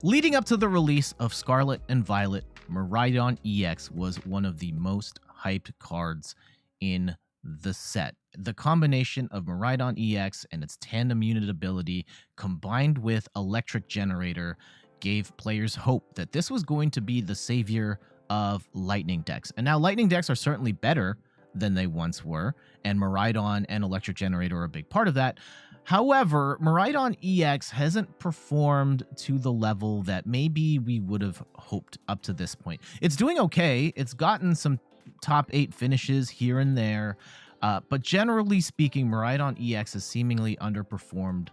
Leading up to the release of Scarlet and Violet, Miraidon EX was one of the most hyped cards in the set. The combination of Miraidon EX and its tandem unit ability combined with Electric Generator gave players hope that this was going to be the savior of Lightning decks. And now Lightning decks are certainly better than they once were, and Miraidon and Electric Generator are a big part of that. However, Miraidon EX hasn't performed to the level that maybe we would have hoped up to this point. It's doing okay. It's gotten some top 8 finishes here and there, but generally speaking, Miraidon EX has seemingly underperformed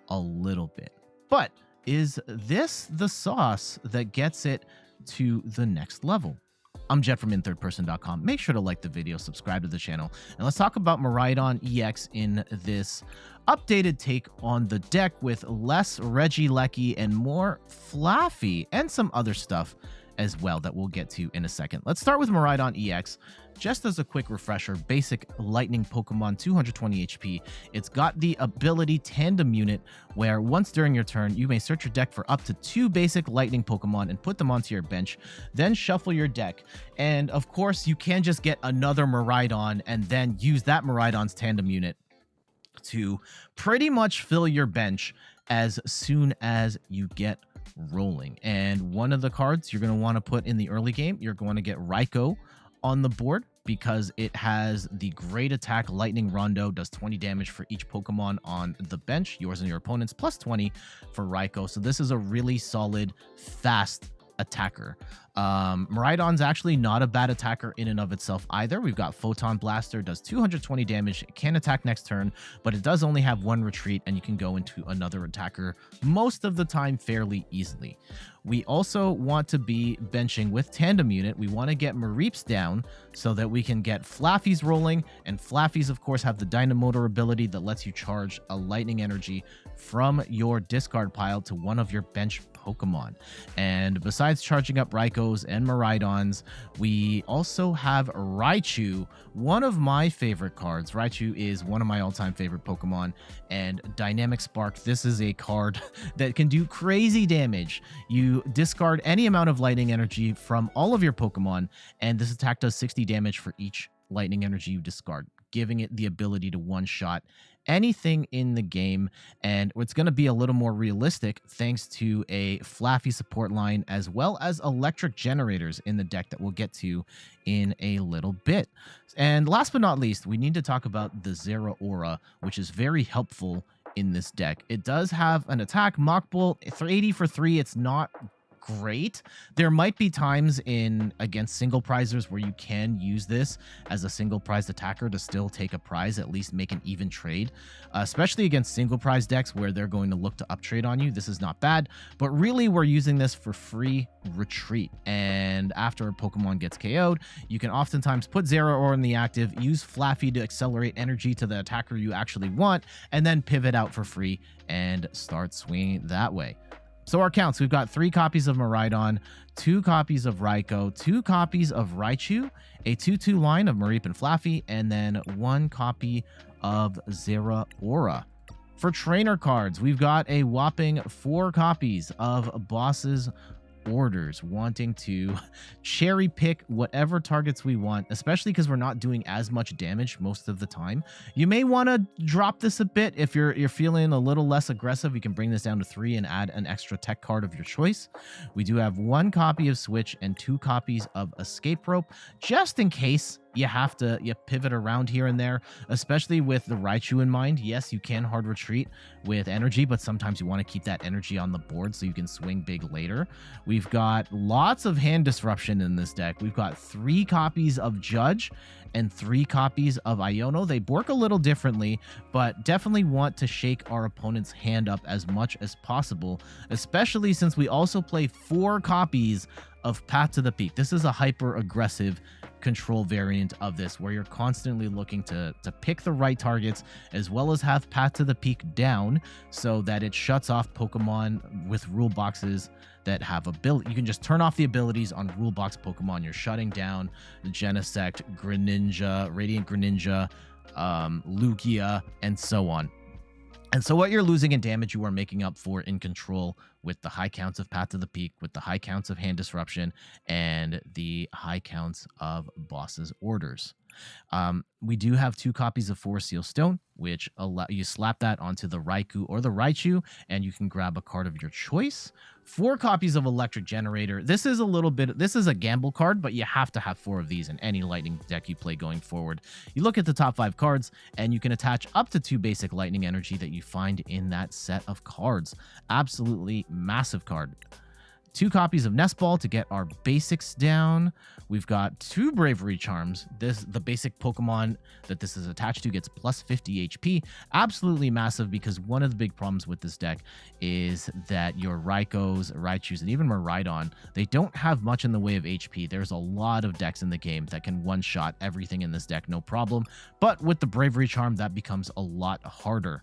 a little bit. But is this the sauce that gets it to the next level? I'm Jet from inthirdperson.com. Make sure to like the video, subscribe to the channel, and let's talk about Miraidon EX in this updated take on the deck with less Regieleki and more Flaaffy and some other stuff as well that we'll get to in a second. Let's start with Miraidon EX. Just as a quick refresher, basic lightning Pokemon, 220 HP. It's got the ability Tandem Unit, where once during your turn, you may search your deck for up to 2 basic lightning Pokemon and put them onto your bench, then shuffle your deck. And of course, you can just get another Miraidon and then use that Miraidon's Tandem Unit to pretty much fill your bench as soon as you get rolling. And one of the cards you're going to want to put in the early game, you're going to get Raikou on the board because it has the great attack Lightning Rondo, does 20 damage for each Pokemon on the bench, yours and your opponent's, plus 20 for Raikou. So this is a really solid, fast attacker. Miraidon's actually not a bad attacker in and of itself either. We've got Photon Blaster, does 220 damage, can attack next turn, but it does only have 1 retreat, and you can go into another attacker most of the time fairly easily. We also want to be benching with Tandem Unit. We want to get Mareeps down so that we can get Flaaffys rolling, and Flaaffys, of course, have the Dynamotor ability that lets you charge a Lightning Energy from your discard pile to one of your bench Pokemon. And besides charging up Raikous and Miraidons, we also have Raichu, one of my favorite cards. Raichu is one of my all-time favorite Pokemon, and Dynamic Spark, this is a card that can do crazy damage. You discard any amount of Lightning Energy from all of your Pokemon, and this attack does 60 damage for each Lightning Energy you discard, giving it the ability to one-shot anything in the game. And it's going to be a little more realistic thanks to a Flaaffy support line as well as Electric Generators in the deck that we'll get to in a little bit. And last but not least, we need to talk about the Zeraora, which is very helpful in this deck. It does have an attack Mach Bolt, 80 for 3. It's not great. There might be times against single prizers where you can use this as a single prize attacker to still take a prize, at least make an even trade, especially against single prize decks where they're going to look to uptrade on you. This is not bad, but really we're using this for free retreat. And after a Pokemon gets KO'd, you can oftentimes put Zeraora in the active, use Flaaffy to accelerate energy to the attacker you actually want, and then pivot out for free and start swinging that way. So our counts, we've got 3 copies of Miraidon, 2 copies of Raikou, 2 copies of Raichu, a 2/2 line of Mareep and Flaaffy, and then 1 copy of Zeraora. For trainer cards, we've got a whopping 4 copies of Boss's Orders, wanting to cherry pick whatever targets we want, especially because we're not doing as much damage most of the time. You may want to drop this a bit if you're feeling a little less aggressive. You can bring this down to 3 and add an extra tech card of your choice. We do have 1 copy of Switch and 2 copies of Escape Rope, just in case you have to pivot around here and there, especially with the Raichu in mind. Yes, you can hard retreat with energy, but sometimes you want to keep that energy on the board so you can swing big later. We've got lots of hand disruption in this deck. We've got 3 copies of Judge and 3 copies of Iono. They work a little differently, but definitely want to shake our opponent's hand up as much as possible, especially since we also play 4 copies of Path to the Peak. This is a hyper aggressive control variant of this, where you're constantly looking to pick the right targets as well as have Path to the Peak down so that it shuts off Pokemon with rule boxes that have ability. You can just turn off the abilities on rule box Pokemon. You're shutting down Genesect, Greninja, Radiant Greninja, Lugia, and so on. And so what you're losing in damage, you are making up for in control with the high counts of Path to the Peak, with the high counts of Hand Disruption, and the high counts of Boss's Orders. We do have 2 copies of Forest Seal Stone, which allow you slap that onto the Raikou or the Raichu, and you can grab a card of your choice. 4 copies of Electric Generator. This is a gamble card, but you have to have 4 of these in any Lightning deck you play going forward. You look at the top 5 cards, and you can attach up to 2 basic Lightning Energy that you find in that set of cards. Absolutely massive card. 2 copies of Nest Ball to get our basics down. We've got 2 Bravery Charms. The basic Pokemon that this is attached to gets plus 50 HP. Absolutely massive, because one of the big problems with this deck is that your Raikous, Raichus, and even Miraidon, they don't have much in the way of HP. There's a lot of decks in the game that can one-shot everything in this deck, no problem. But with the Bravery Charm, that becomes a lot harder.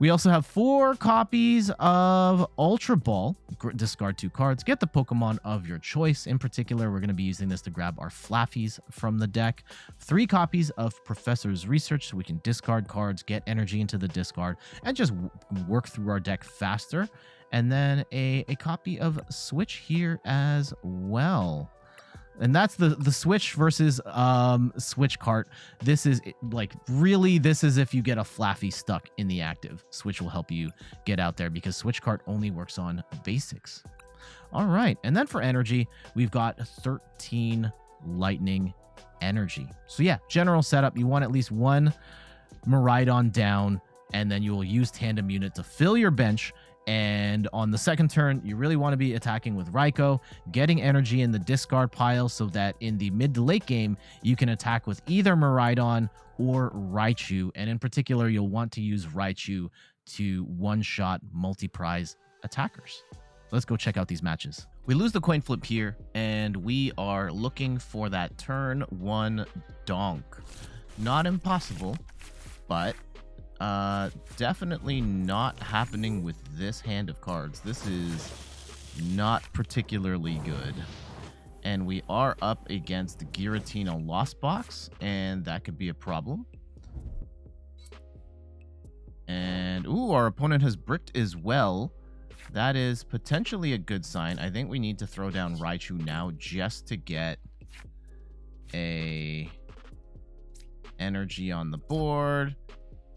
We also have 4 copies of Ultra Ball. Discard 2 cards. Get the Pokemon of your choice. In particular, we're going to be using this to grab our Flaaffys from the deck. 3 copies of Professor's Research, so we can discard cards, get energy into the discard, and just work through our deck faster. And then a copy of Switch here as well. And that's the Switch versus Switch Cart. This is like, really, this is if you get a Flaaffy stuck in the active. Switch will help you get out there, because Switch Cart only works on basics. All right. And then for energy, we've got 13 Lightning Energy. So yeah, general setup. You want at least 1 Miraidon down, and then you will use Tandem Unit to fill your bench. And on the second turn, you really want to be attacking with Raikou, getting energy in the discard pile so that in the mid to late game, you can attack with either Miraidon or Raichu. And in particular, you'll want to use Raichu to one-shot multi-prize attackers. Let's go check out these matches. We lose the coin flip here, and we are looking for that turn 1 donk. Not impossible, but definitely not happening with this hand of cards. This is not particularly good. And we are up against the Giratina Lost Box, and that could be a problem. And, ooh, our opponent has bricked as well. That is potentially a good sign. I think we need to throw down Raichu now just to get a energy on the board.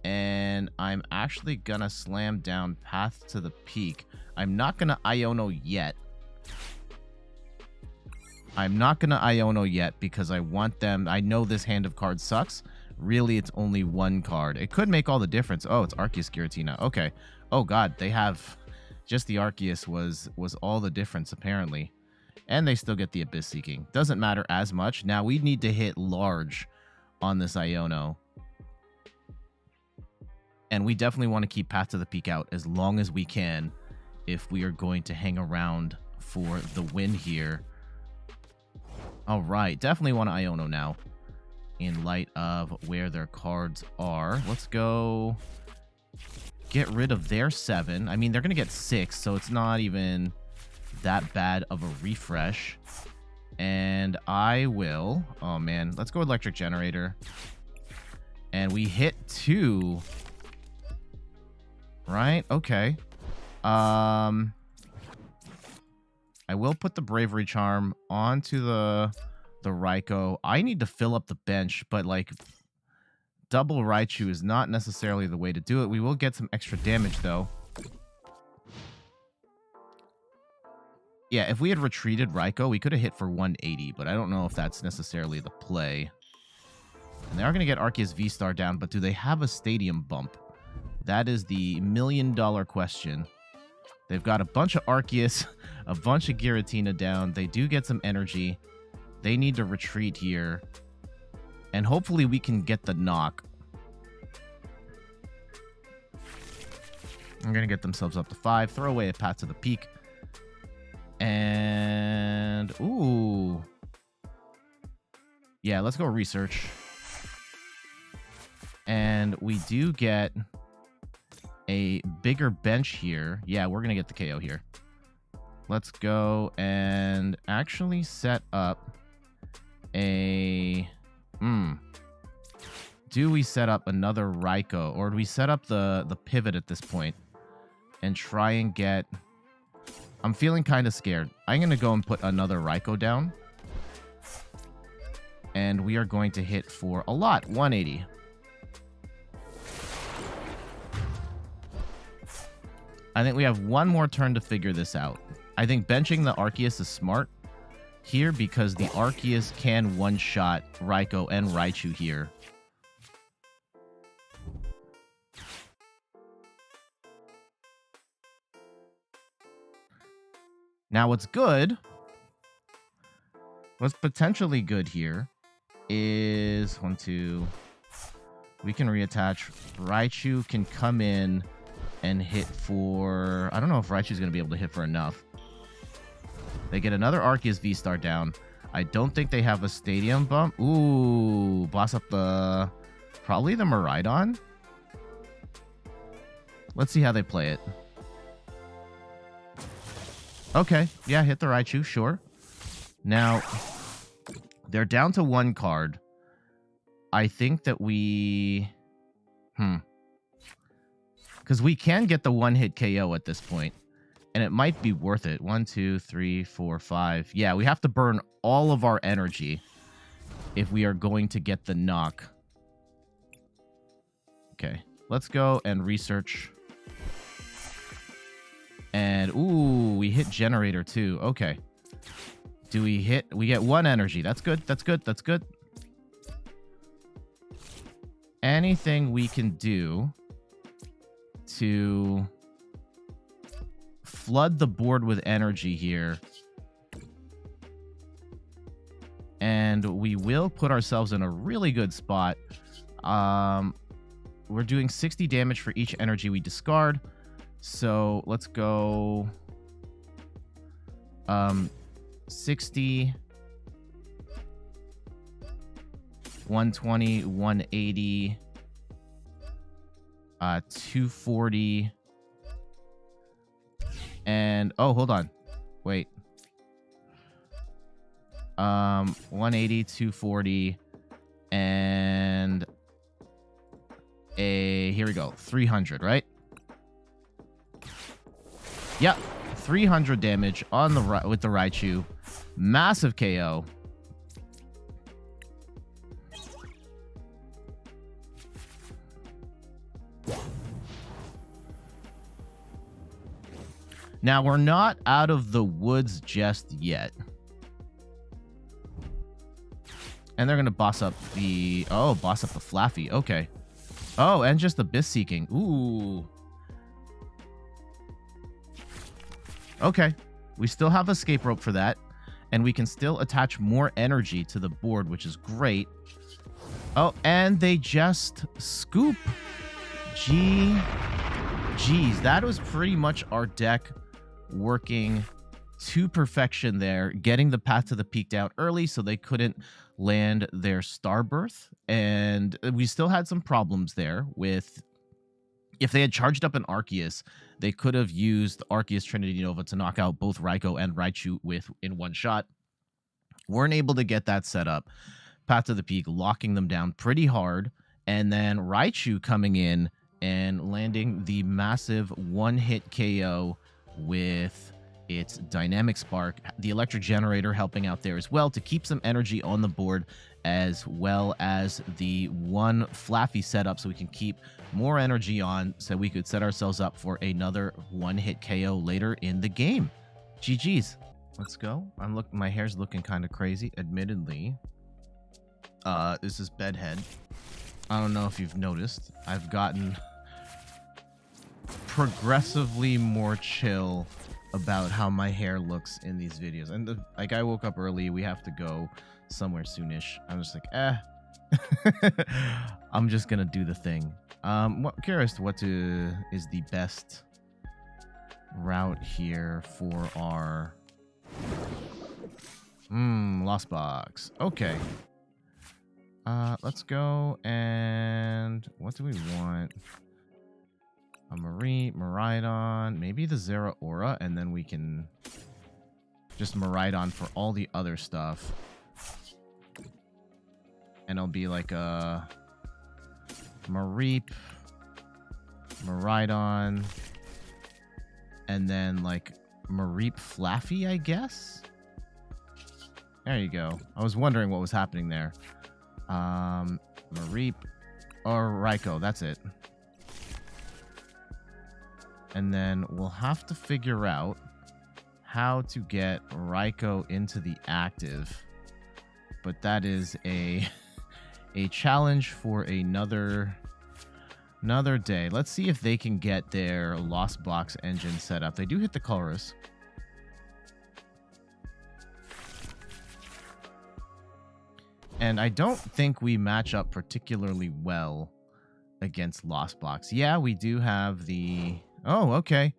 And I'm actually gonna slam down Path to the Peak. I'm not gonna Iono yet. Because I want them. I know this hand of cards sucks. Really, it's only 1 card. It could make all the difference. Oh, it's Arceus Giratina. Okay. Oh god, they have just the Arceus was all the difference apparently. And they still get the Abyss Seeking. Doesn't matter as much. Now we need to hit large on this Iono. And we definitely want to keep Path to the Peak out as long as we can if we are going to hang around for the win here. All right, definitely want to Iono now in light of where their cards are. Let's go get rid of their 7. I mean, they're going to get 6, so it's not even that bad of a refresh. And I will... Oh, man. Let's go Electric Generator. And we hit 2... Right? Okay. I will put the Bravery Charm onto the Raikou. I need to fill up the bench, but like double Raichu is not necessarily the way to do it. We will get some extra damage though. Yeah, if we had retreated Raikou, we could have hit for 180, but I don't know if that's necessarily the play. And they are going to get Arceus VSTAR down, but do they have a stadium bump? That is the million-dollar question. They've got a bunch of Arceus, a bunch of Giratina down. They do get some energy. They need to retreat here. And hopefully we can get the knock. They're going to get themselves up to 5. Throw away a Path to the Peak. And... Ooh. Yeah, let's go research. And we do get a bigger bench here. Yeah, we're going to get the KO here. Let's go and actually set up a... do we set up another Raikou, or do we set up the pivot at this point and try and get... I'm feeling kind of scared. I'm going to go and put another Raikou down. And we are going to hit for a lot, 180. I think we have one more turn to figure this out. I think benching the Arceus is smart here because the Arceus can one-shot Raikou and Raichu here. Now what's good, what's potentially good here is, 1, 2, we can reattach. Raichu can come in and hit for... I don't know if Raichu's going to be able to hit for enough. They get another Arceus VSTAR down. I don't think they have a stadium bump. Ooh, boss up the... probably the Miraidon. Let's see how they play it. Okay, yeah, hit the Raichu, sure. Now, they're down to 1 card. I think that we... Because we can get the one-hit KO at this point, and it might be worth it. 1, 2, 3, 4, 5. Yeah, we have to burn all of our energy if we are going to get the knock. Okay, let's go and research. And, ooh, we hit Generator too. Okay. Do we hit... We get 1 energy. That's good. That's good. That's good. Anything we can do to flood the board with energy here. And we will put ourselves in a really good spot. We're doing 60 damage for each energy we discard. So let's go 60, 120, 180, 240, and oh, hold on, wait, 180, 240, and here we go, 300, right? Yep, 300 damage on the with the Raichu. Massive KO. Now, we're not out of the woods just yet. And they're going to boss up the... Oh, boss up the Flaaffy. Okay. Oh, and just Abyss Seeking. Ooh. Okay, we still have Escape Rope for that, and we can still attach more energy to the board, which is great. Oh, and they just scoop. Geez, that was pretty much our deck working to perfection there, getting the path to the peak down early so they couldn't land their Starbirth, and we still had some problems there with... If they had charged up an Arceus, they could have used Arceus Trinity Nova to knock out both Raikou and Raichu in one shot. Weren't able to get that set up. Path to the Peak, locking them down pretty hard. And then Raichu coming in and landing the massive one-hit KO with its Dynamic Spark. The Electric Generator helping out there as well to keep some energy on the board, as well as the one Flaaffy setup so we can keep more energy on so we could set ourselves up for another one-hit KO later in the game. GG's. Let's go. My hair's looking kind of crazy, admittedly. This is bedhead. I don't know if you've noticed. I've gotten progressively more chill about how my hair looks in these videos. And like, I woke up early. We have to go somewhere soonish. I'm just like, I'm just gonna do the thing. Curious what is the best route here for our lost box. Okay. Let's go, and what do we want? A Mareep, Miraidon, maybe the Zeraora, and then we can just Miraidon for all the other stuff. And it'll be like a Mareep, Miraidon, and then like Mareep Flaaffy, I guess. There you go. I was wondering what was happening there. Mareep or Raikou, that's it. And then we'll have to figure out how to get Raikou into the active. But that is a challenge for another day. Let's see if they can get their Lost Box engine set up. They do hit the chorus. And I don't think we match up particularly well against Lost Box. Yeah, we do have the... Oh, okay.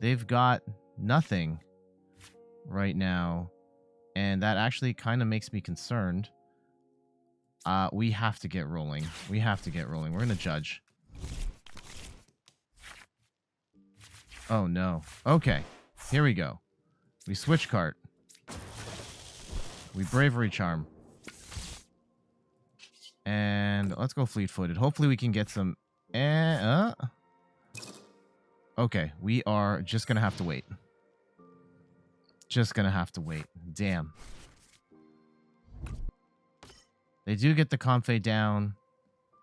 They've got nothing right now. And that actually kind of makes me concerned. We have to get rolling. We have to get rolling. We're going to judge. Oh, no. Okay. Here we go. We Switch Cart. We Bravery Charm. And let's go fleet-footed. Hopefully we can get some... Okay, we are just going to have to wait. Just going to have to wait. Damn. They do get the Comfey down.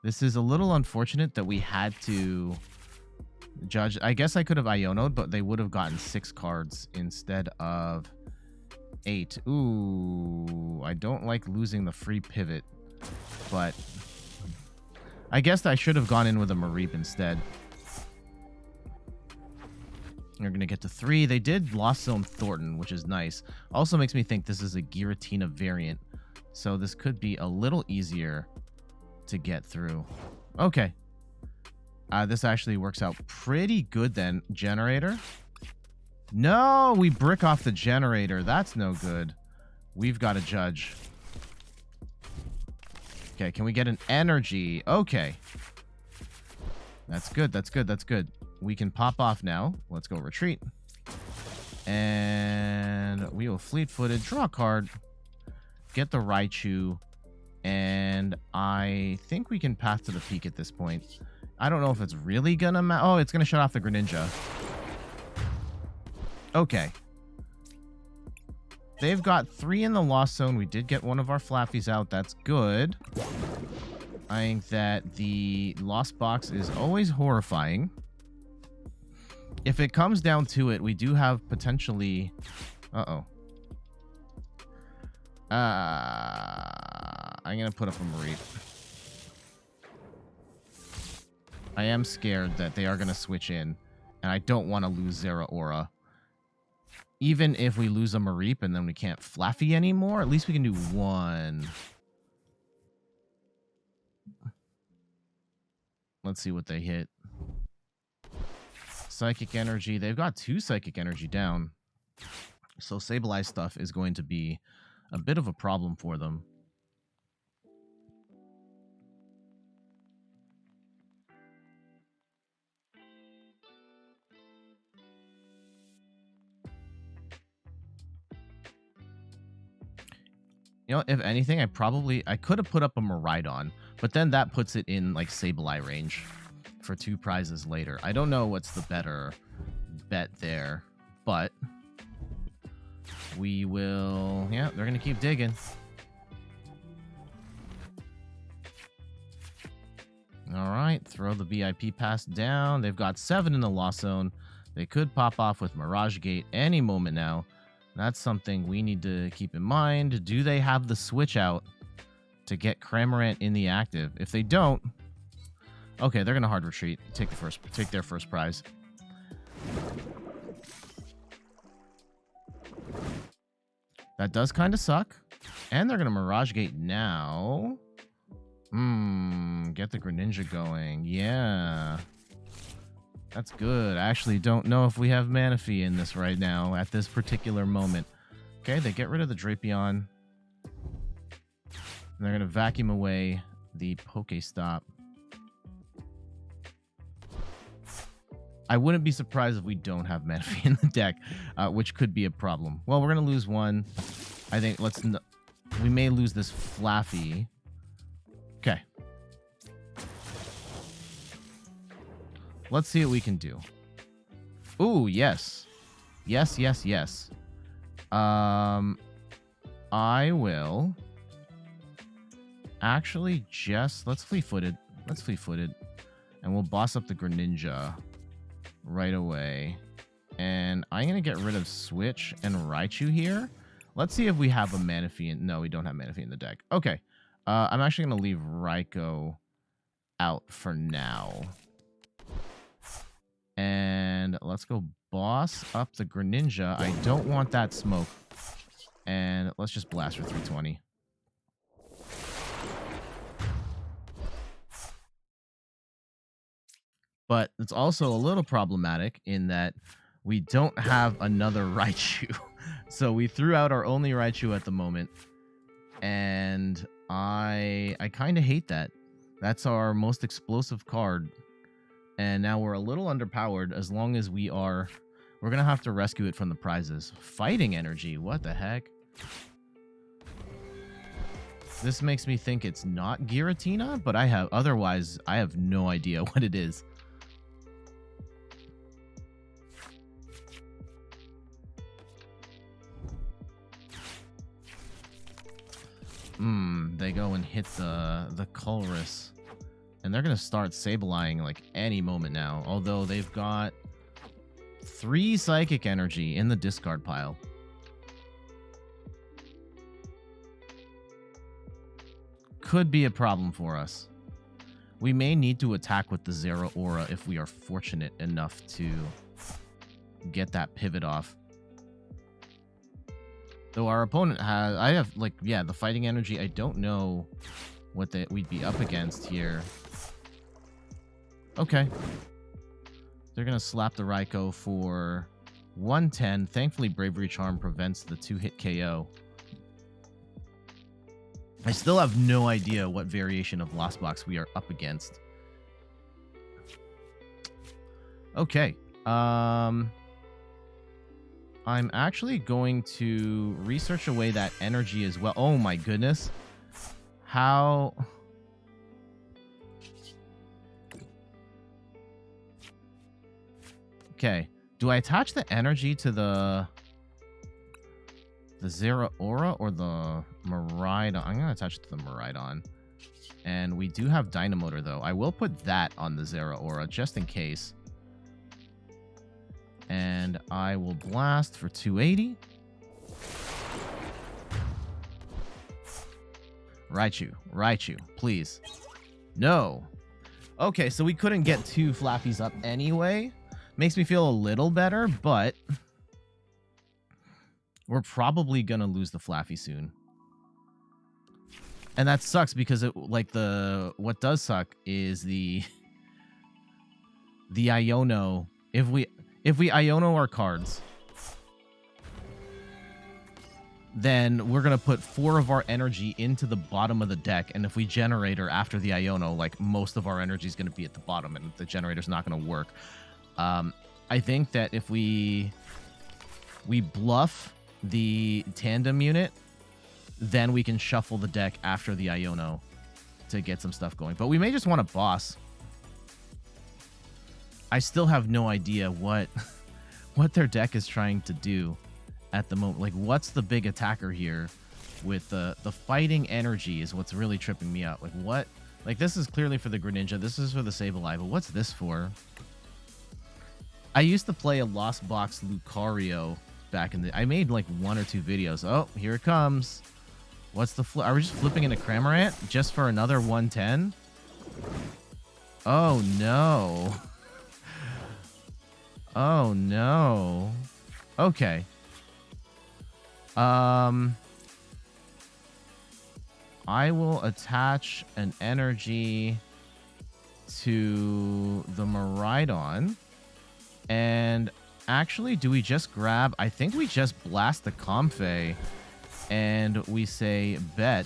This is a little unfortunate that we had to judge. I guess I could have Iono'd, but they would have gotten 6 cards instead of 8. Ooh, I don't like losing the free pivot. But I guess I should have gone in with a Mareep instead. You're going to get to 3. They did Lost Zone Thornton, which is nice. Also makes me think this is a Giratina variant. So this could be a little easier to get through. Okay. This actually works out pretty good then. Generator. No, we brick off the generator. That's no good. We've got to judge. Okay, can we get an energy? Okay. That's good, that's good, that's good. We can pop off now. Let's go retreat. And we will fleet-footed, draw a card, get the Raichu, and I think we can path to the peak at this point. I don't know if it's really gonna oh, it's gonna shut off the Greninja. Okay. They've got 3 in the Lost Zone. We did get one of our Flaaffies out. That's good. I think that the Lost Box is always horrifying. If it comes down to it, we do have potentially... Uh-oh. I'm going to put up a Mareep. I am scared that they are going to switch in, and I don't want to lose Zeraora. Even if we lose a Mareep and then we can't Flaaffy anymore, at least we can do 1. Let's see what they hit. Psychic Energy. They've got 2 Psychic Energy down. So Sableye stuff is going to be a bit of a problem for them. You know, if anything, I could have put up a Miraidon, but then that puts it in like Sableye range for 2 prizes later. I don't know what's the better bet there, but we will... Yeah, they're going to keep digging. All right, throw the VIP pass down. They've got 7 in the Lost Zone. They could pop off with Mirage Gate any moment now. That's something we need to keep in mind. Do they have the switch out to get Cramorant in the active? If they don't, okay, they're gonna hard retreat. Take their first prize. That does kind of suck. And they're gonna Mirage Gate now. Get the Greninja going. Yeah. That's good. I actually don't know if we have Manaphy in this right now at this particular moment. Okay, they get rid of the Drapion. And they're going to vacuum away the Pokestop. I wouldn't be surprised if we don't have Manaphy in the deck, which could be a problem. Well, we're going to lose 1. I think we may lose this Flaaffy. Okay. Let's see what we can do. Ooh, yes. Yes, yes, yes. I will actually just... Let's fleet-footed. Let's fleet-footed. And we'll boss up the Greninja right away. And I'm going to get rid of Switch and Raichu here. Let's see if we have a Manaphy in... No, we don't have Manaphy in the deck. Okay. I'm actually going to leave Raikou out for now. And let's go boss up the Greninja. I don't want that smoke. And let's just blast for 320. But it's also a little problematic in that we don't have another Raichu. So we threw out our only Raichu at the moment. And I kind of hate that. That's our most explosive card. And now we're a little underpowered as long as we are... We're going to have to rescue it from the prizes. Fighting energy. What the heck? This makes me think it's not Giratina, but otherwise I have no idea what it is. They go and hit the Colress. And they're going to start Sableyeing like any moment now. Although they've got 3 Psychic Energy in the discard pile. Could be a problem for us. We may need to attack with the Zeraora if we are fortunate enough to get that pivot off. Though our opponent has... I have, like, yeah, the fighting energy. I don't know what we'd be up against here. Okay. They're going to slap the Raikou for 110. Thankfully, Bravery Charm prevents the 2-hit KO. I still have no idea what variation of Lost Box we are up against. Okay. I'm actually going to research away that energy as well. Oh my goodness. How... Okay. Do I attach the energy to the Zeraora or the Miraidon? I'm going to attach it to the Miraidon. And we do have Dynamotor, though. I will put that on the Zeraora just in case. And I will blast for 280. Raichu, please. No. Okay, so we couldn't get 2 Flaaffies up anyway. Makes me feel a little better, but we're probably gonna lose the Flaaffy soon. And that sucks because what does suck is the Iono. If we Iono our cards, then we're going to put 4 of our energy into the bottom of the deck. And if we Generator after the Iono, like, most of our energy is going to be at the bottom and the Generator's not going to work. I think that if we bluff the tandem unit, then we can shuffle the deck after the Iono to get some stuff going. But we may just want to boss. I still have no idea what their deck is trying to do at the moment. Like, what's the big attacker here with the fighting energy is what's really tripping me out. Like, what? Like, this is clearly for the Greninja. This is for the Sableye, but what's this for? I used to play a Lost Box Lucario back in the... I made, like, 1 or 2 videos. Oh, here it comes. What's the... Are we just flipping into Cramorant just for another 110? Oh, no. Oh, no. Okay. I will attach an energy to the Miraidon. And actually, do we just grab... I think we just blast the Comfey and we say bet.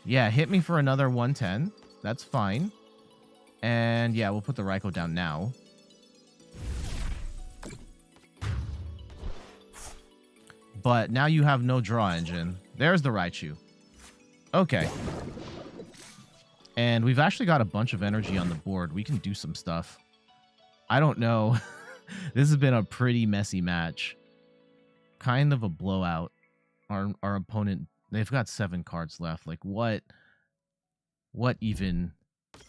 Yeah, hit me for another 110. That's fine. And yeah, we'll put the Raikou down now. But now you have no draw engine. There's the Raichu. Okay. And we've actually got a bunch of energy on the board. We can do some stuff. I don't know. This has been a pretty messy match. Kind of a blowout. Our opponent, they've got 7 cards left. Like, what even?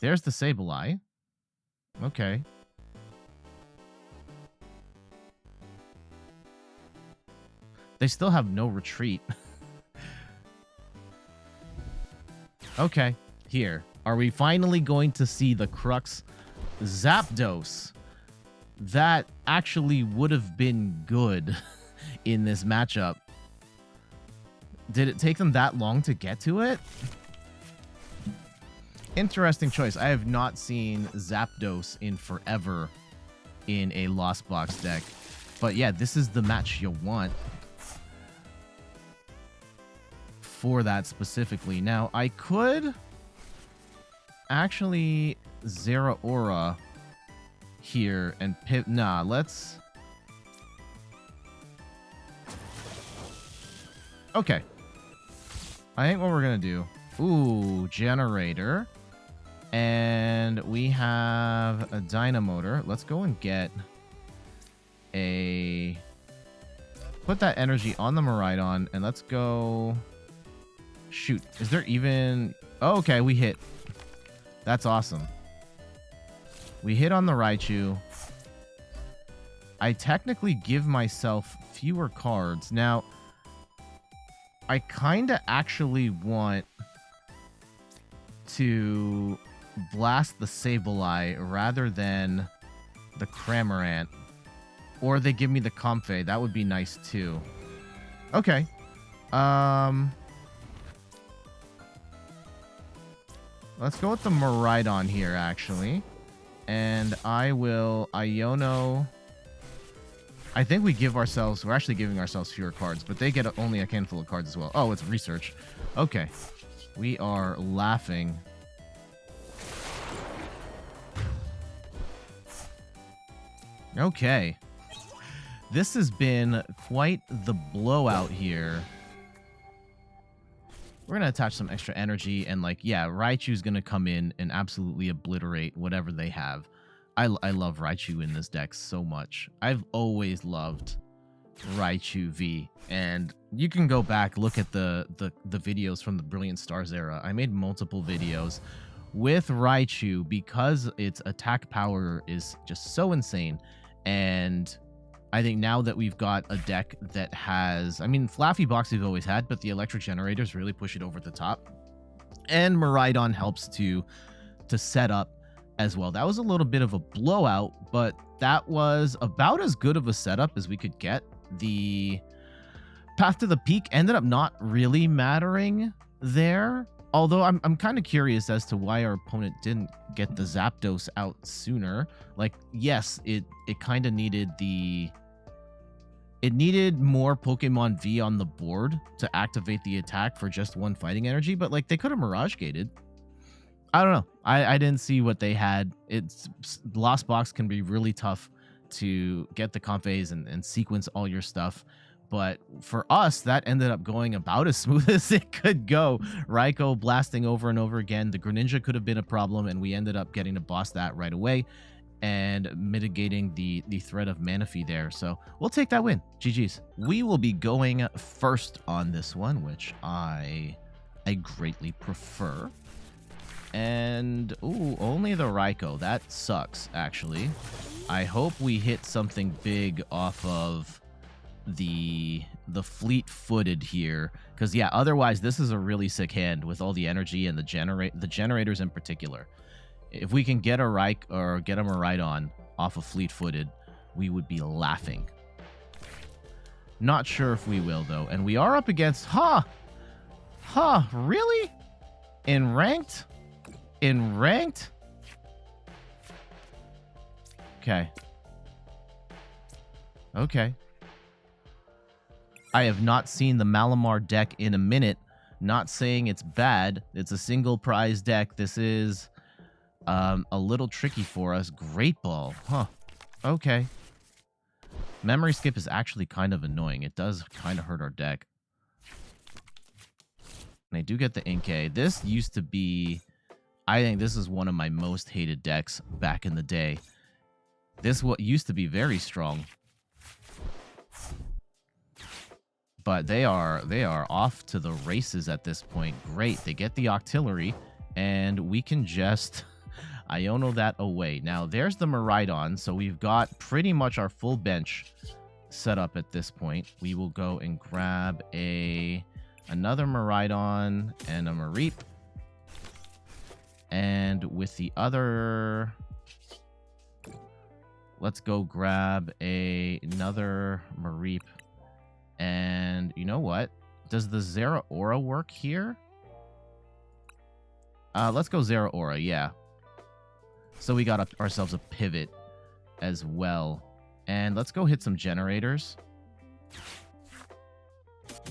There's the Sableye. Okay. They still have no retreat. Okay, here. Are we finally going to see the Crux Zapdos? That actually would have been good in this matchup. Did it take them that long to get to it? Interesting choice. I have not seen Zapdos in forever in a Lost Box deck. But yeah, this is the match you want for that specifically. Now, I could actually Zeraora here and pip. Nah, let's... Okay. I think what we're going to do... Ooh, Generator. And we have a Dynamotor. Let's go and get a... Put that energy on the Miraidon, and let's go... Shoot. Is there even... Oh, okay, we hit. That's awesome. We hit on the Raichu. I technically give myself fewer cards. Now, I kind of actually want to blast the Sableye rather than the Cramorant. Or they give me the Comfey. That would be nice too. Okay. Let's go with the Miraidon here, actually. And I will Iono. I think we give ourselves... We're actually giving ourselves fewer cards, but they get only a handful of cards as well. Oh, it's research. Okay. We are laughing. Okay. This has been quite the blowout here. We're going to attach some extra energy and, like, yeah, Raichu's going to come in and absolutely obliterate whatever they have. I love Raichu in this deck so much. I've always loved Raichu V. And you can go back, look at the videos from the Brilliant Stars era. I made multiple videos with Raichu because its attack power is just so insane. And I think now that we've got a deck that has... I mean, Flaaffy box we've always had, but the Electric Generators really push it over the top. And Miraidon helps to set up as well. That was a little bit of a blowout, but that was about as good of a setup as we could get. The path to the peak ended up not really mattering there. Although I'm kind of curious as to why our opponent didn't get the Zapdos out sooner. Like, yes, it kind of needed the... It needed more Pokemon V on the board to activate the attack for just one fighting energy, but like they could have Mirage Gated. I don't know. I didn't see what they had. It's Lost Box can be really tough to get the Comfeys and sequence all your stuff. But for us, that ended up going about as smooth as it could go. Raikou blasting over and over again. The Greninja could have been a problem, and we ended up getting to boss that right away and mitigating the threat of Manaphy there. So we'll take that win. GG's. We will be going first on this one, which I greatly prefer. And, ooh, only the Raikou. That sucks, actually. I hope we hit something big off of the fleet-footed here, because yeah, otherwise this is a really sick hand with all the energy and the generators in particular. If we can get a Miraidon off of fleet-footed, we would be laughing. Not sure if we will though, and we are up against really in ranked. Okay. I have not seen the Malamar deck in a minute. Not saying it's bad. It's a single prize deck. This is a little tricky for us. Great Ball. Okay. Memory Skip is actually kind of annoying. It does kind of hurt our deck. And I do get the Inkay. This used to be I think this is one of my most hated decks back in the day. This what used to be very strong. But they are off to the races at this point. Great. They get the Octillery, and we can just Iono that away. Now, there's the Miraidon, so we've got pretty much our full bench set up at this point. We will go and grab another Miraidon and a Mareep. And with the other... let's go grab another Mareep. And you know what? Does the Zeraora work here? Let's go Zeraora, yeah. So we got ourselves a pivot as well. And let's go hit some generators.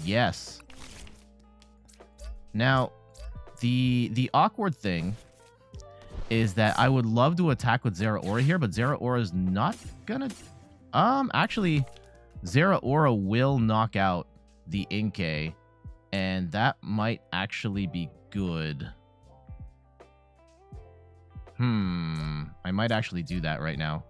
Yes. Now, the awkward thing is that I would love to attack with Zeraora here, but Zeraora is not gonna... actually... Zeraora will knock out the Inkay, and that might actually be good. I might actually do that right now.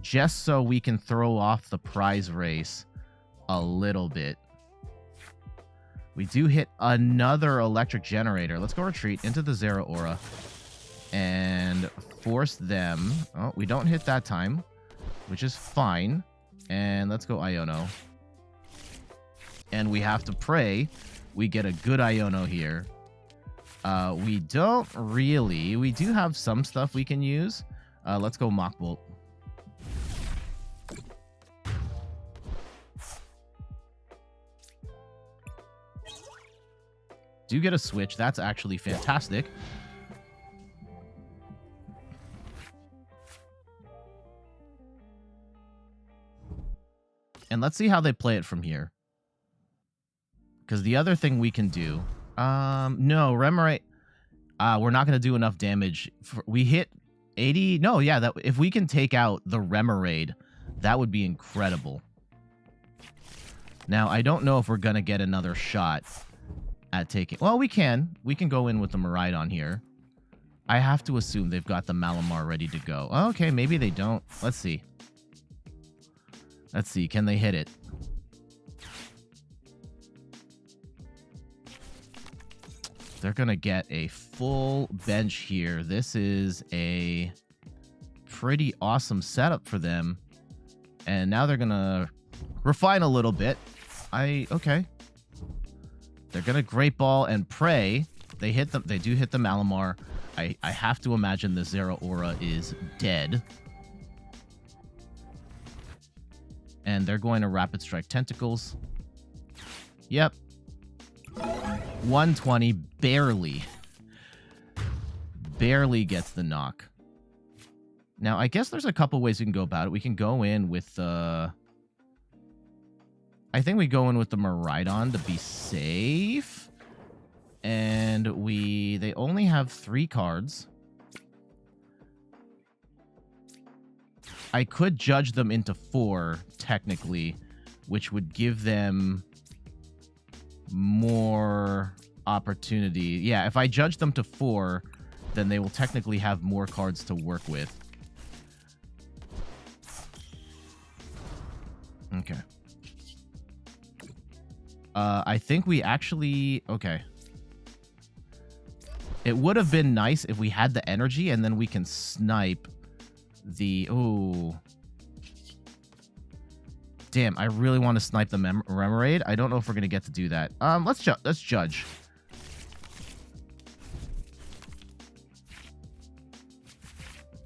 Just so we can throw off the prize race a little bit. We do hit another Electric Generator. Let's go retreat into the Zeraora and force them. Oh, we don't hit that time, which is fine. And let's go Iono. And we have to pray we get a good Iono here. We don't really. We do have some stuff we can use. Let's go Mach Bolt. Do get a switch. That's actually fantastic. And let's see how they play it from here. Because the other thing we can do... no, Remoraid... we're not going to do enough damage. We hit 80... No, yeah, if we can take out the Remoraid, that would be incredible. Now, I don't know if we're going to get another shot at taking... Well, we can. We can go in with the Miraidon here. I have to assume they've got the Malamar ready to go. Okay, maybe they don't. Let's see. Let's see. Can they hit it? They're going to get a full bench here. This is a pretty awesome setup for them. And now they're going to refine a little bit. Okay. They're going to Great Ball and pray. They hit them. They do hit the Malamar. I have to imagine the Zeraora is dead. And they're going to Rapid Strike Tentacles. Yep. 120. Barely. Barely gets the knock. Now, I guess there's a couple ways we can go about it. We can go in with the... I think we go in with the Miraidon to be safe. And they only have 3 cards. I could judge them into 4, technically, which would give them more opportunity. Yeah, if I judge them to 4, then they will technically have more cards to work with. Okay. I think we actually... Okay. It would have been nice if we had the energy, and then we can snipe the... Oh. Damn, I really want to snipe the Remoraid. I don't know if we're going to get to do that. Let's judge.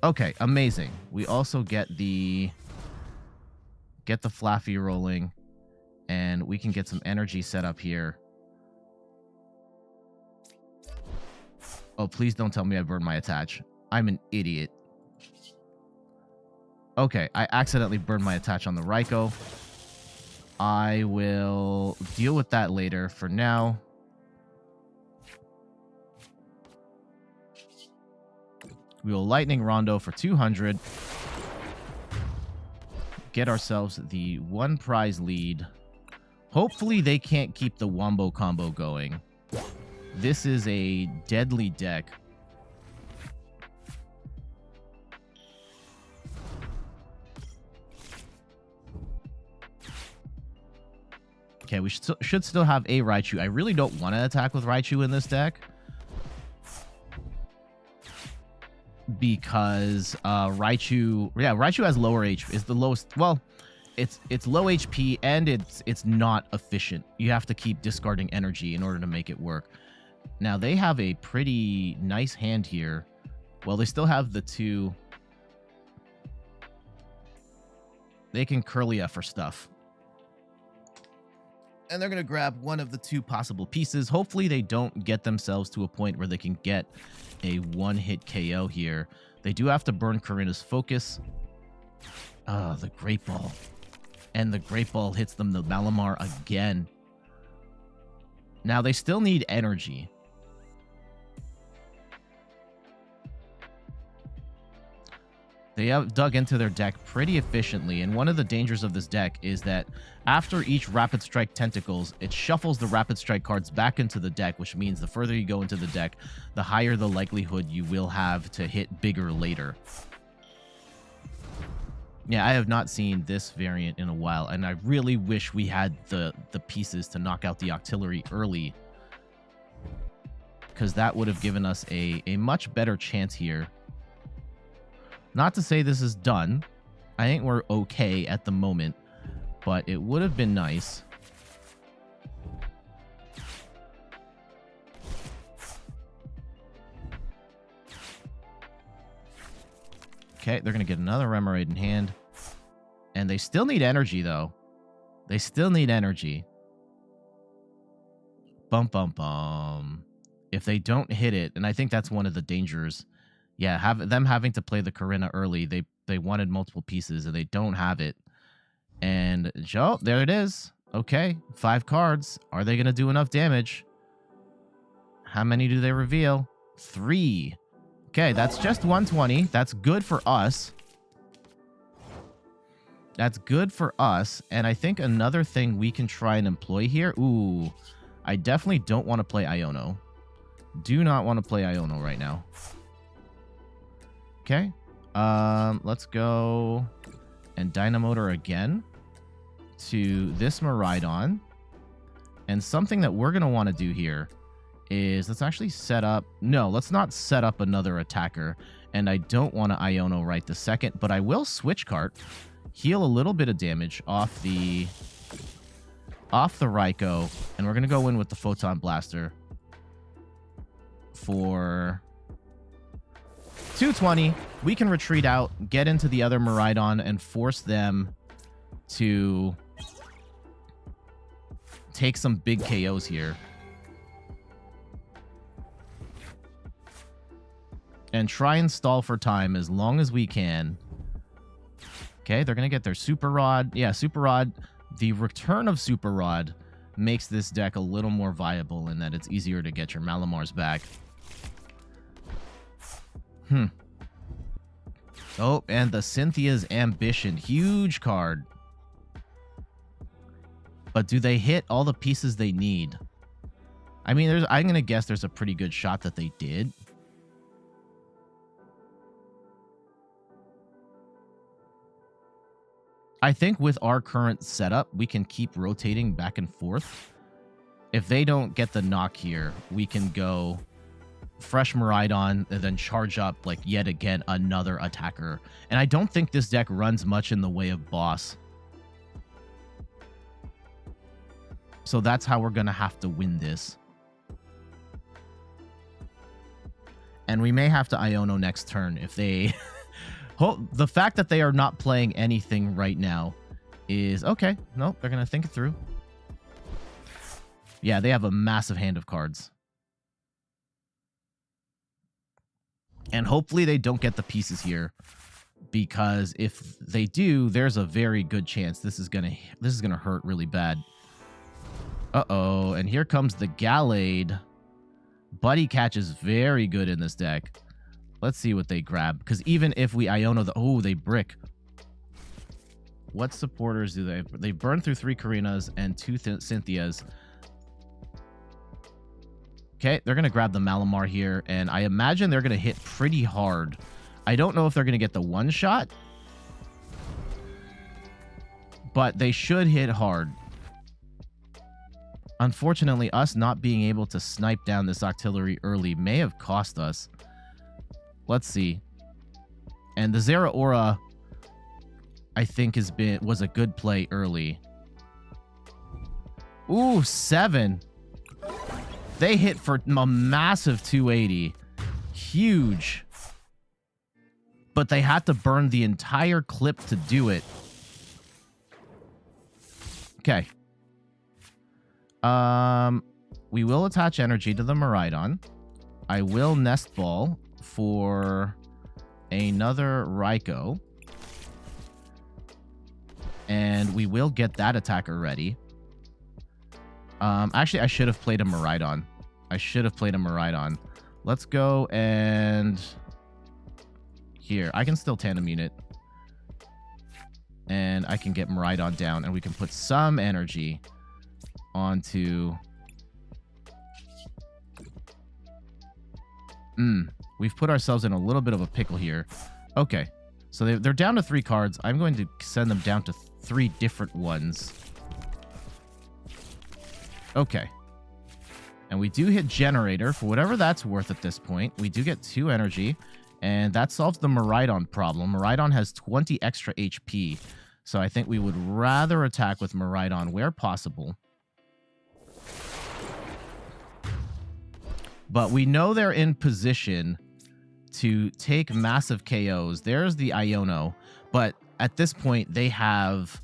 Okay, amazing. We also get the Flaaffy rolling, and we can get some energy set up here. Oh, please don't tell me I burned my attach. I'm an idiot. Okay, I accidentally burned my attach on the Raikou. I will deal with that later. For now, we will Lightning Rondo for 200. Get ourselves the 1 prize lead. Hopefully they can't keep the Wombo combo going. This is a deadly deck. Okay, we should still have a Raichu. I really don't want to attack with Raichu in this deck, because Raichu has lower HP. Is the lowest. Well, it's low HP and it's not efficient. You have to keep discarding energy in order to make it work. Now they have a pretty nice hand here. Well, they still have the two. They can Kirlia for stuff. And they're going to grab one of the two possible pieces. Hopefully they don't get themselves to a point where they can get a one-hit KO here. They do have to burn Karina's focus. The Great Ball. And the Great Ball hits them, the Malamar, again. Now they still need energy. They have dug into their deck pretty efficiently, and one of the dangers of this deck is that after each Rapid Strike Tentacles, it shuffles the Rapid Strike cards back into the deck, which means the further you go into the deck, the higher the likelihood you will have to hit bigger later. Yeah, I have not seen this variant in a while, and I really wish we had the pieces to knock out the Octillery early, because that would have given us a much better chance here. Not to say this is done. I think we're okay at the moment, but it would have been nice. Okay, they're going to get another Remoraid in hand. And they still need energy, though. They still need energy. Bum, bum, bum. If they don't hit it, and I think that's one of the dangers. Yeah, them having to play the Karina early, they wanted multiple pieces, and they don't have it. And, oh, there it is. Okay, 5 cards. Are they going to do enough damage? How many do they reveal? 3. Okay, that's just 120. That's good for us. That's good for us. And I think another thing we can try and employ here. Ooh, I definitely don't want to play Iono. Do not want to play Iono right now. Okay, let's go and Dynamotor again to this Miraidon. And something that we're going to want to do here is let's actually set up... No, let's not set up another attacker. And I don't want to Iono right this second, but I will Switch Cart, heal a little bit of damage off the Raikou, and we're going to go in with the Photon Blaster for 220. We can retreat out, get into the other Miraidon, and force them to take some big KOs here. And try and stall for time as long as we can. Okay, they're going to get their Super Rod. Yeah, Super Rod. The return of Super Rod makes this deck a little more viable in that it's easier to get your Malamars back. Oh, and the Cynthia's Ambition. Huge card. But do they hit all the pieces they need? I mean, I'm going to guess there's a pretty good shot that they did. I think with our current setup, we can keep rotating back and forth. If they don't get the knock here, we can go fresh Miraidon and then charge up, like, yet again, another attacker. And I don't think this deck runs much in the way of boss. So that's how we're going to have to win this. And we may have to Iono next turn if they... The fact that they are not playing anything right now is... Okay, no, they're going to think it through. Yeah, they have a massive hand of cards. And hopefully they don't get the pieces here, because if they do, there's a very good chance this is gonna hurt really bad. Uh-oh, and here comes the Gallade. Buddy Catch is very good in this deck. Let's see what they grab, because even if we Iono the... Oh, they brick. What supporters do they have? They burn through 3 Karinas and 2 Cynthias. Okay, they're going to grab the Malamar here, and I imagine they're going to hit pretty hard. I don't know if they're going to get the one shot, but they should hit hard. Unfortunately, us not being able to snipe down this Octillery early may have cost us. Let's see. And the Zeraora, I think, was a good play early. Ooh, 7. They hit for a massive 280. Huge. But they had to burn the entire clip to do it. Okay. We will attach energy to the Miraidon. I will Nest Ball for another Raikou. And we will get that attacker ready. Actually, I should have played a Miraidon. Let's go and... Here, I can still tandem unit. And I can get Miraidon down, and we can put some energy onto... We've put ourselves in a little bit of a pickle here. Okay, so they're down to 3 cards. I'm going to send them down to 3 different ones. Okay. And we do hit Generator for whatever that's worth at this point. We do get 2 energy, and that solves the Miraidon problem. Miraidon has 20 extra HP, so I think we would rather attack with Miraidon where possible. But we know they're in position to take massive KOs. There's the Iono, but at this point they have...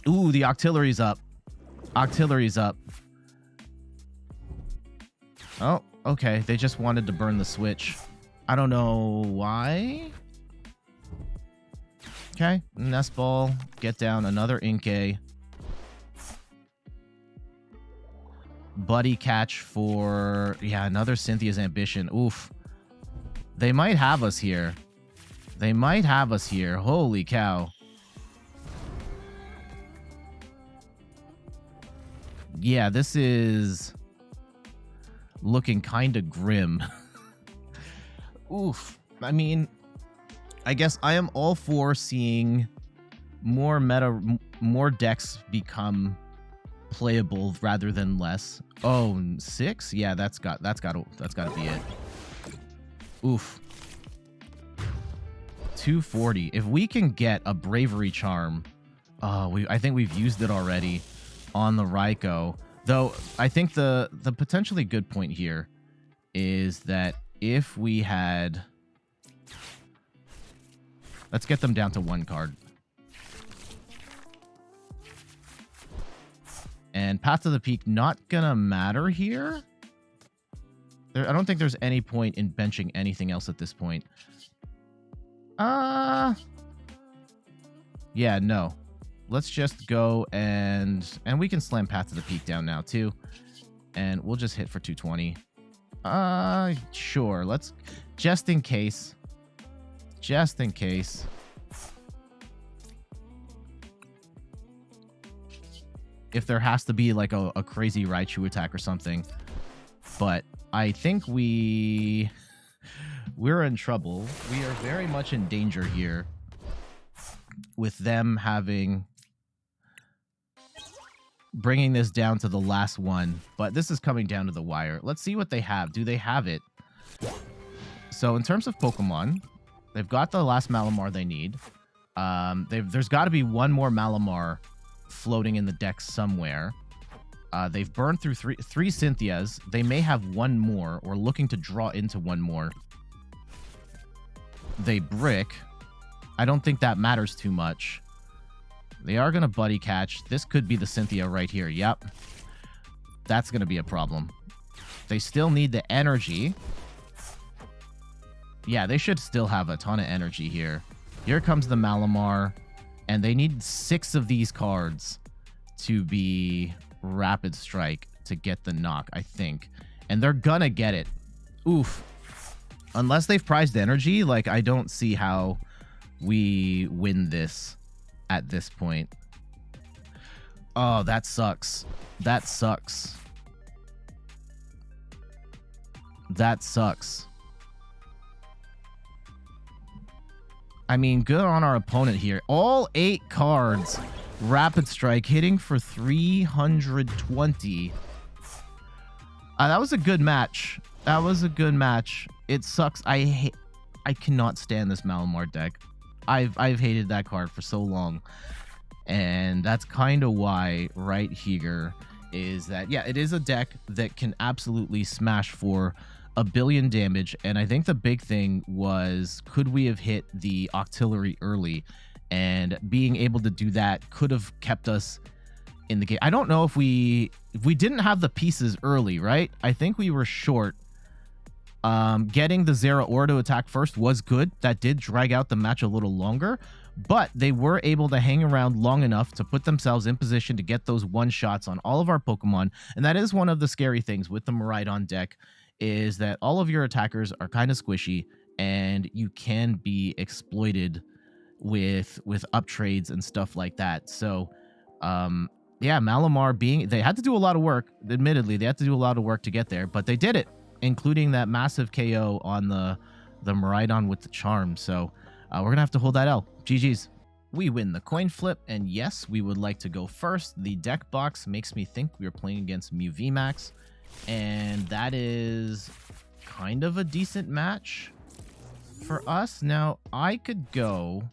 Ooh, the Octillery's up. Octillery's up. Oh, okay. They just wanted to burn the Switch. I don't know why. Okay, Nest Ball. Get down another Inkay. Buddy catch for... Yeah, another Cynthia's Ambition. Oof. They might have us here. They might have us here. Holy cow. Yeah, this is looking kind of grim. Oof. I mean, I guess I am all for seeing more decks become playable rather than less. Oh, 6? Yeah, that's got to be it. Oof. 240. If we can get a Bravery Charm, I think we've used it already on the Raikou. Though I think the potentially good point here is that if we had... Let's get them down to 1 card. And Path to the Peak not gonna matter here. I don't think there's any point in benching anything else at this point. Yeah, no. Let's just go and we can slam Path to the Peak down now too. And we'll just hit for 220. Sure. Let's just in case. Just in case. If there has to be like a crazy Raichu attack or something. But I think we're in trouble. We are very much in danger here with them bringing this down to the last one. But this is coming down to the wire. Let's see what they have. Do they have it? So in terms of Pokemon, they've got the last Malamar they need. There's got to be one more Malamar floating in the deck somewhere. They've burned through three Cynthias. They may have one more or looking to draw into one more. They brick. I don't think that matters too much. They are going to buddy catch. This could be the Cynthia right here. Yep. That's going to be a problem. They still need the energy. Yeah, they should still have a ton of energy here. Here comes the Malamar. And they need 6 of these cards to be Rapid Strike to get the knock, I think. And they're gonna get it. Oof. Unless they've prized energy, like, I don't see how we win this at this point. Oh, that sucks. That sucks. That sucks. I mean, good on our opponent here. All 8 cards. Rapid Strike hitting for 320. That was a good match. That was a good match. It sucks. I cannot stand this Malamar deck. I've hated that card for so long. And that's kind of why right here is that, yeah, it is a deck that can absolutely smash for 1 billion damage. And I think the big thing was, could we have hit the Octillery early? And being able to do that could have kept us in the game. I don't know if we didn't have the pieces early, right? I think we were short. Getting the Zeraora to attack first was good. That did drag out the match a little longer, but they were able to hang around long enough to put themselves in position to get those one-shots on all of our Pokemon. And that is one of the scary things with the Miraidon deck, is that all of your attackers are kind of squishy, and you can be exploited with up trades and stuff like that. So, yeah, Malamar they had to do a lot of work. Admittedly, they had to do a lot of work to get there, but they did it, including that massive KO on the Miraidon with the charm. So we're going to have to hold that L. GG's. We win the coin flip, and yes, we would like to go first. The deck box makes me think we are playing against Mew VMAX, and that is kind of a decent match for us. Now, I could go...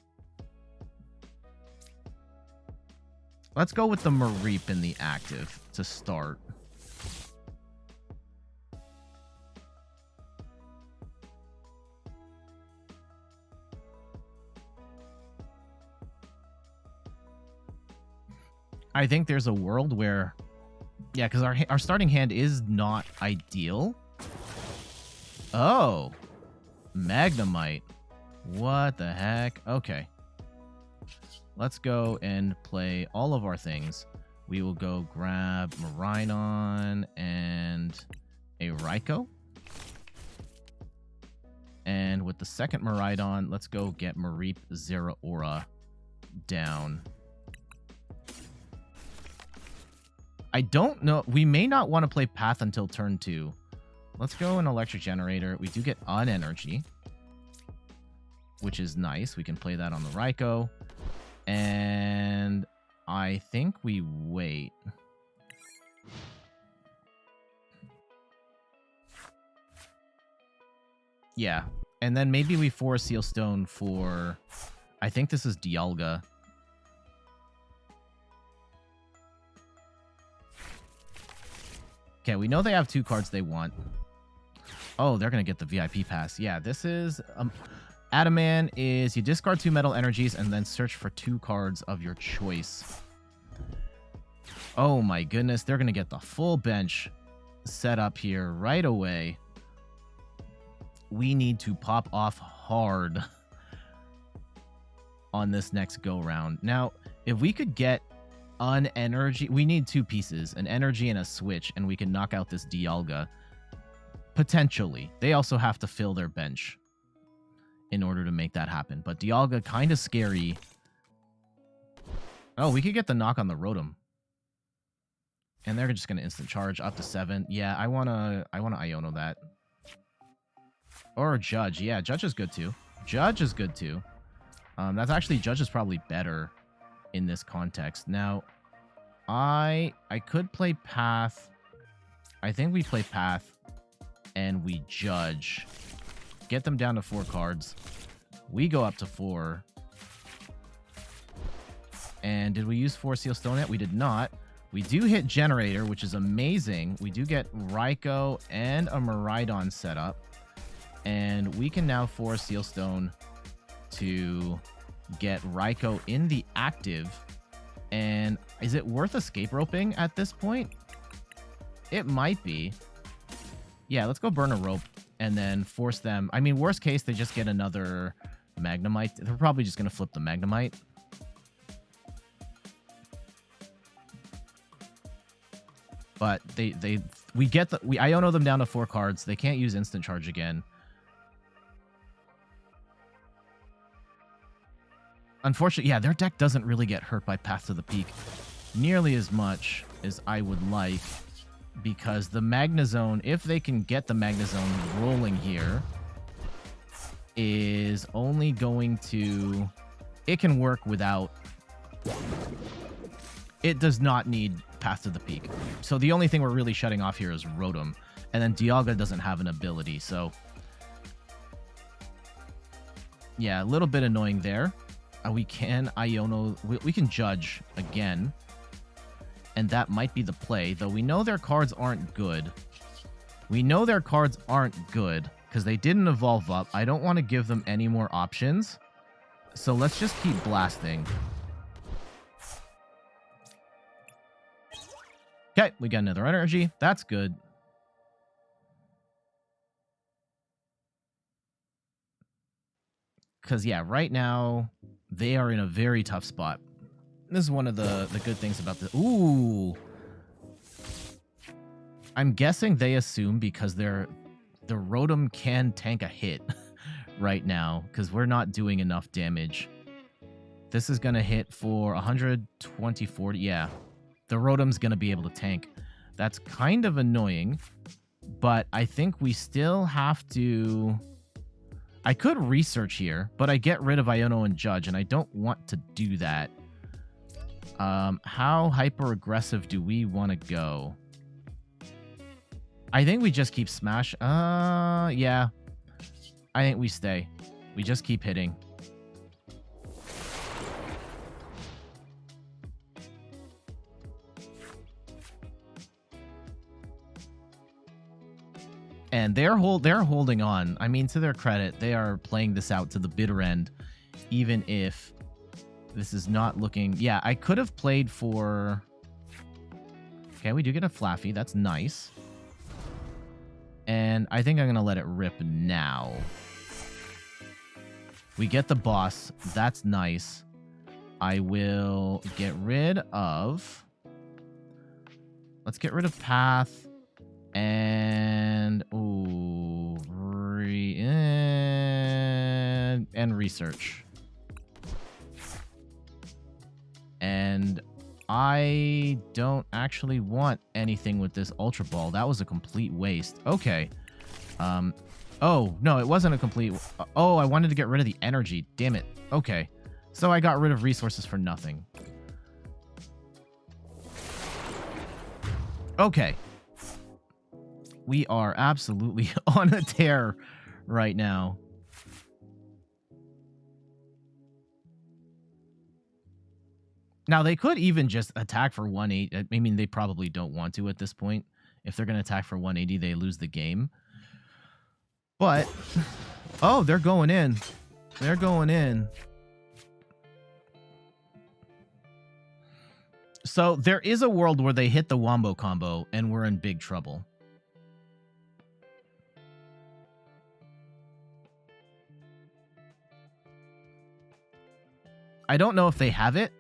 Let's go with the Mareep in the active to start. I think there's a world where, yeah, because our starting hand is not ideal. Oh, Magnemite. What the heck? Okay. Let's go and play all of our things. We will go grab Miraidon and a Raikou. And with the second Miraidon, let's go get Mareep Zeraora down. I don't know. We may not want to play Path until turn 2. Let's go an Electric Generator. We do get on energy, which is nice. We can play that on the Raikou. And I think we wait. Yeah. And then maybe we force Seal Stone for... I think this is Dialga. Okay, we know they have 2 cards they want. Oh, they're going to get the VIP pass. Yeah, this is... Adaman is you discard 2 metal energies and then search for 2 cards of your choice. Oh my goodness, they're going to get the full bench set up here right away. We need to pop off hard on this next go round. Now, if we could get an energy, we need 2 pieces, an energy and a switch, and we can knock out this Dialga. Potentially. They also have to fill their bench in order to make that happen. But Dialga, kind of scary. Oh, we could get the knock on the Rotom. And they're just going to instant charge up to 7. Yeah, I wanna Iono that. Or Judge. Yeah, Judge is good too. Judge is good too. That's actually, Judge is probably better in this context. Now, I could play Path. I think we play Path and we Judge. Get them down to 4 cards. We go up to 4. And did we use 4 Seal Stone yet? We did not. We do hit Generator, which is amazing. We do get Raikou and a Miraidon set up. And we can now force Seal Stone to get Raikou in the active. And is it worth escape roping at this point? It might be. Yeah, let's go burn a rope and then force them. I mean, worst case, they just get another Magnemite. They're probably just going to flip the Magnemite. But we Iono them down to 4 cards. They can't use instant charge again. Unfortunately, yeah, their deck doesn't really get hurt by Path to the Peak nearly as much as I would like. because the Magnezone, if they can get the Magnezone rolling here, is only going to... It can work without... It does not need Path to the Peak. So the only thing we're really shutting off here is Rotom. And then Dialga doesn't have an ability, so... Yeah, a little bit annoying there. We can Iono... We can Judge again. And that might be the play, though we know their cards aren't good. We know their cards aren't good, because they didn't evolve up. I don't want to give them any more options. So let's just keep blasting. Okay, we got another energy. That's good. Because, yeah, right now, they are in a very tough spot. This is one of the good things about the... Ooh! I'm guessing they assume because the Rotom can tank a hit right now, because we're not doing enough damage. This is going to hit for 120, 40. Yeah, the Rotom's going to be able to tank. That's kind of annoying, but I think we still have to... I could research here, but I get rid of Iono and Judge, and I don't want to do that. How hyper-aggressive do we want to go? I think we just keep Smash. Yeah. I think we stay. We just keep hitting. And they're holding on. I mean, to their credit, they are playing this out to the bitter end, even if this is not looking... Yeah, I could have played for... Okay, we do get a Flaaffy. That's nice. And I think I'm going to let it rip now. We get the boss. That's nice. I will get rid of... Let's get rid of Path. And... Ooh... And research. And I don't actually want anything with this Ultra Ball. That was a complete waste. Okay. Oh, no, it wasn't a complete... Oh, I wanted to get rid of the energy. Damn it. Okay. So I got rid of resources for nothing. Okay. We are absolutely on a tear right now. Now, they could even just attack for 180. I mean, they probably don't want to at this point. If they're going to attack for 180, they lose the game. But, oh, they're going in. They're going in. So there is a world where they hit the Wombo combo and we're in big trouble. I don't know if they have it.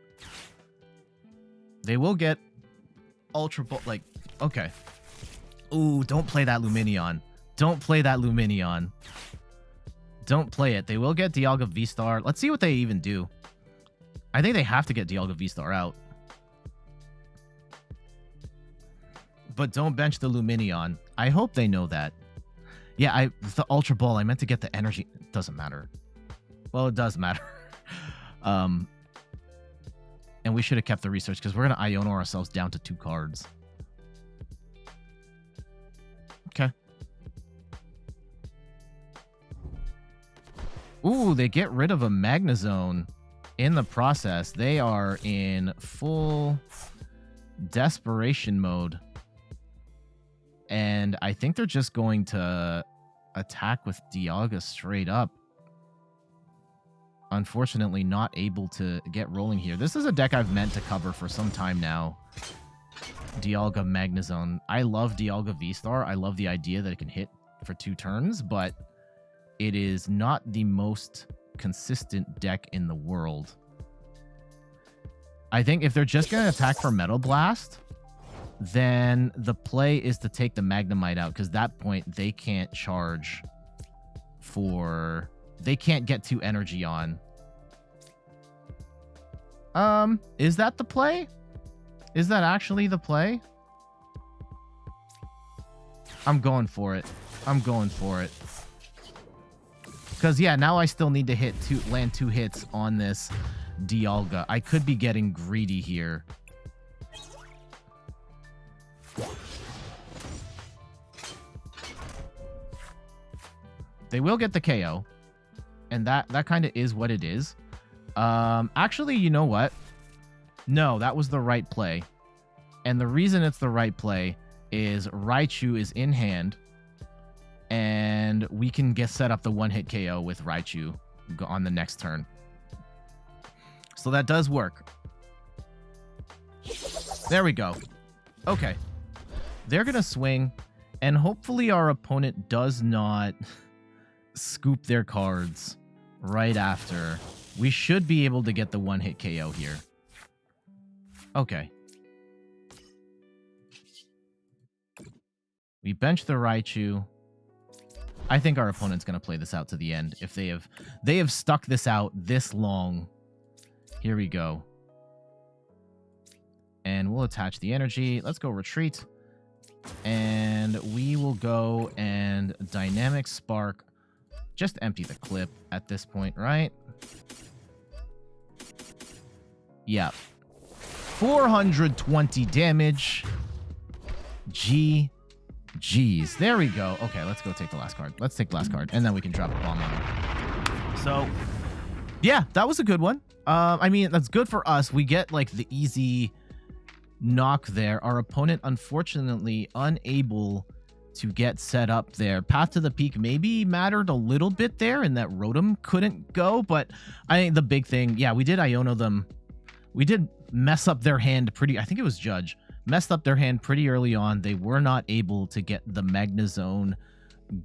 They will get Ultra Ball, like, okay. Ooh, don't play that Lumineon. Don't play that Lumineon. Don't play it. They will get Dialga VSTAR. Let's see what they even do. I think they have to get Dialga VSTAR out. But don't bench the Lumineon. I hope they know that. Yeah, the Ultra Ball, I meant to get the energy. It doesn't matter. Well, it does matter. And we should have kept the research because we're going to Iono ourselves down to 2 cards. Okay. Ooh, they get rid of a Magnezone in the process. They are in full desperation mode. And I think they're just going to attack with Dialga straight up. Unfortunately, not able to get rolling here. This is a deck I've meant to cover for some time now. Dialga Magnezone. I love Dialga VSTAR. I love the idea that it can hit for 2 turns, but it is not the most consistent deck in the world. I think if they're just going to attack for Metal Blast, then the play is to take the Magnemite out, because at that point they can't charge for... They can't get 2 energy on. Is that the play? Is that actually the play? I'm going for it. I'm going for it. Because, yeah, now I still need to land 2 hits on this Dialga. I could be getting greedy here. They will get the KO. And that kind of is what it is. Actually, you know what? No, that was the right play. And the reason it's the right play is Raichu is in hand. And we can set up the 1-hit KO with Raichu on the next turn. So that does work. There we go. Okay. They're going to swing. And hopefully our opponent does not scoop their cards right after. We should be able to get the 1-hit KO here. Okay. We bench the Raichu. I think our opponent's going to play this out to the end. If they have stuck this out this long. Here we go. And we'll attach the energy. Let's go retreat. And we will go and Dynamic Spark. Just empty the clip at this point, right? Yeah. 420 damage. GG's. There we go. Okay, let's go take the last card. Let's take the last card, and then we can drop a bomb on him. So, yeah, that was a good one. I mean, that's good for us. We get, like, the easy knock there. Our opponent, unfortunately, unable to get set up there. Path to the Peak maybe mattered a little bit there, and that Rotom couldn't go, but I think the big thing, yeah, we did Iono them. We did mess up their hand pretty, I think it was Judge, messed up their hand pretty early on. They were not able to get the Magnezone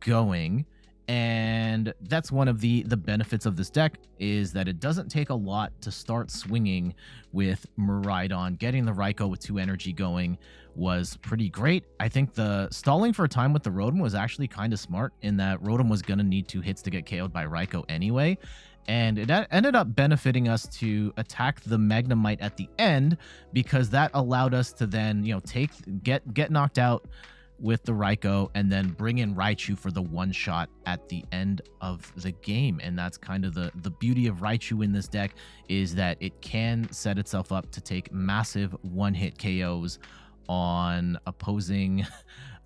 going, and that's one of the benefits of this deck, is that it doesn't take a lot to start swinging with Miraidon. Getting the Raikou with 2 energy going was pretty great. I think the stalling for a time with the Rotom was actually kind of smart, in that Rotom was going to need 2 hits to get KO'd by Raikou anyway, and it ended up benefiting us to attack the Magnemite at the end, because that allowed us to then, you know, get knocked out with the Raikou and then bring in Raichu for the 1-shot at the end of the game. And that's kind of the beauty of Raichu in this deck, is that it can set itself up to take massive 1-hit KOs on opposing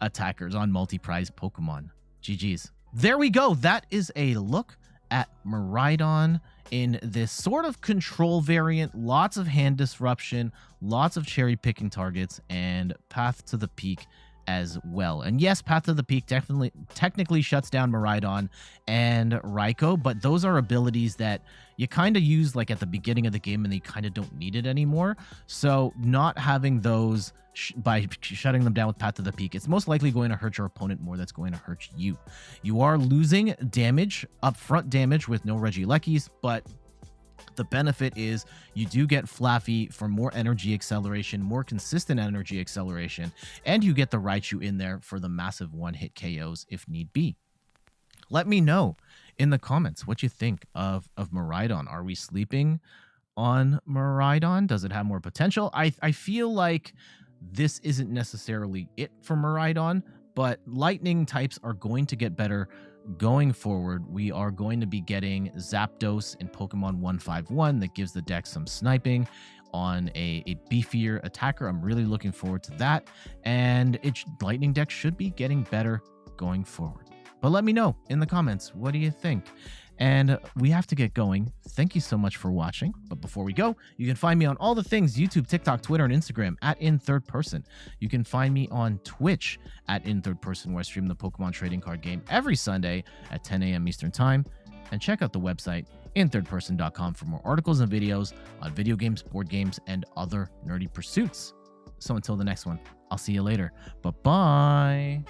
attackers, on multi-prize Pokemon. GG's. There we go. That is a look at Miraidon in this sort of control variant. Lots of hand disruption, lots of cherry picking targets, and Path to the Peak as well. And yes, Path to the Peak technically shuts down Miraidon and Raikou, but those are abilities that you kind of use like at the beginning of the game, and they kind of don't need it anymore. So not having those by shutting them down with Path to the Peak, it's most likely going to hurt your opponent more. That's going to hurt you. You are losing damage, upfront damage, with no Regielekis, but the benefit is you do get Flaaffy for more energy acceleration, more consistent energy acceleration, and you get the Raichu in there for the massive 1-hit KOs if need be. Let me know in the comments what you think of Miraidon. Are we sleeping on Miraidon? Does it have more potential? I feel like this isn't necessarily it for Miraidon, but lightning types are going to get better going forward. We are going to be getting Zapdos in Pokemon 151 that gives the deck some sniping on a beefier attacker. I'm really looking forward to that, and lightning deck should be getting better going forward. But let me know in the comments, what do you think? And we have to get going. Thank you so much for watching. But before we go, you can find me on all the things: YouTube, TikTok, Twitter, and Instagram at In3rdPerson. You can find me on Twitch at In3rdPerson, where I stream the Pokemon trading card game every Sunday at 10 a.m. Eastern Time. And check out the website, In3rdPerson.com, for more articles and videos on video games, board games, and other nerdy pursuits. So until the next one, I'll see you later. Bye-bye.